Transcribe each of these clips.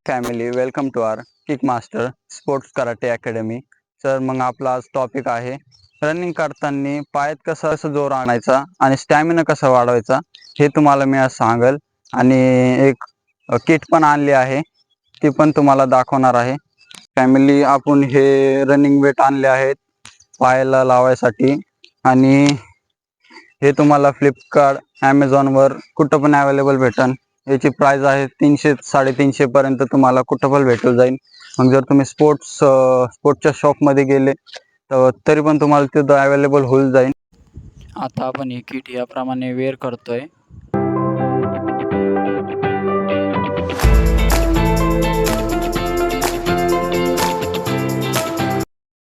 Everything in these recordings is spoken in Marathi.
Family welcome to our Kick Master Sports Karate Academy. Sir मग आपला आज टॉपिक आहे रनिंग करताना पायात कसं जोर आणायचा आणि स्टॅमिना कसा वाढवायचा हे तुम्हाला मी आज सांगेल। आणि एक किट पण आणली आहे ती पण तुम्हाला दाखवणार आहे। फॅमिली आपण हे रनिंग वेट आणले आहेत पायाला लावायसाठी आणि हे तुम्हाला फ्लिपकार्ट ॲमेझॉनवर कुठं पण अवेलेबल भेटेल। याची प्राइस आहे 300-350 पर्यंत तुम्हाला कुठं पण भेटून जाईल। मग जर तुम्ही स्पोर्ट्सच्या शॉपमध्ये गेले तर तरी पण तुम्हाला तिथं अवेलेबल होऊन जाईल। आता आपण हे किट याप्रमाणे वेअर करतोय।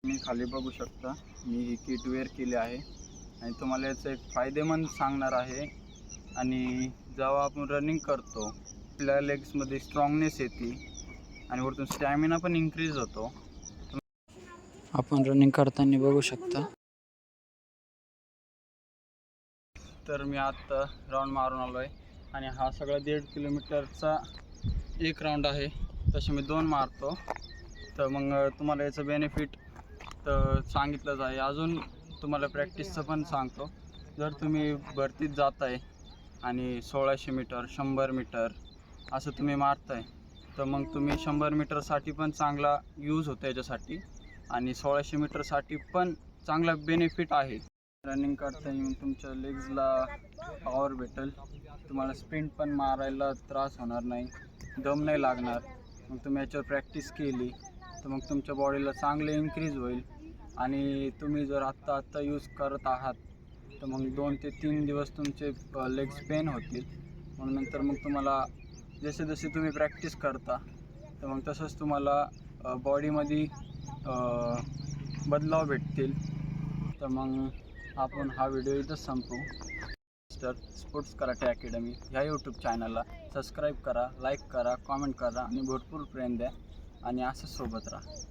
मी खाली बघू शकता मी ही किट वेअर केली आहे आणि तुम्हाला याचं एक फायदेमंद सांगणार आहे। आणि जेव्हा आपण रनिंग करतो आपल्या लेग्समध्ये स्ट्रॉंगनेस येते आणि वरतून स्टॅमिना पण इन्क्रीज होतो। आपण रनिंग करताना बघू शकता। तर मी आता राऊंड मारून आलो आहे आणि हा सगळा 1.5 किलोमीटरचा एक राऊंड आहे, तसे मी 2 मारतो। तर मग तुम्हाला याचं बेनिफिट तर सांगितलंच आहे। अजून तुम्हाला प्रॅक्टिसचं पण सांगतो। जर तुम्ही भरतीत जाताय आणि 1600 मीटर 100 मीटर असं तुम्ही मारताय तर मग तुम्ही 100 मीटरसाठी पण चांगला यूज होतो याच्यासाठी आणि 1600 मीटरसाठी पण चांगला बेनिफिट आहे। रनिंग करताना मग तुमच्या लेग्सला पॉवर भेटेल, तुम्हाला स्प्रिंट पण मारायला त्रास होणार नाही, दम नाही लागणार। मग तुम्ही याच्यावर प्रॅक्टिस केली तर मग तुमच्या बॉडीला चांगले इन्क्रीज होईल। आणि तुम्ही जर आत्ता यूज करत आहात तर मग 2 ते 3 दिवस तुमचे लेग्स पेन होतील। मग नंतर मग तुम्हाला जसे तुम्ही प्रॅक्टिस करता तर मग तसंच तुम्हाला बॉडीमध्ये बदलाव भेटतील। तर मग आपण हा व्हिडिओ इथंच संपवू। स्पोर्ट्स कराटे अकॅडमी ह्या यूट्यूब चॅनलला सबस्क्राईब करा, लाईक करा, कॉमेंट करा आणि भरपूर प्रेम द्या आणि असंच सोबत राहा।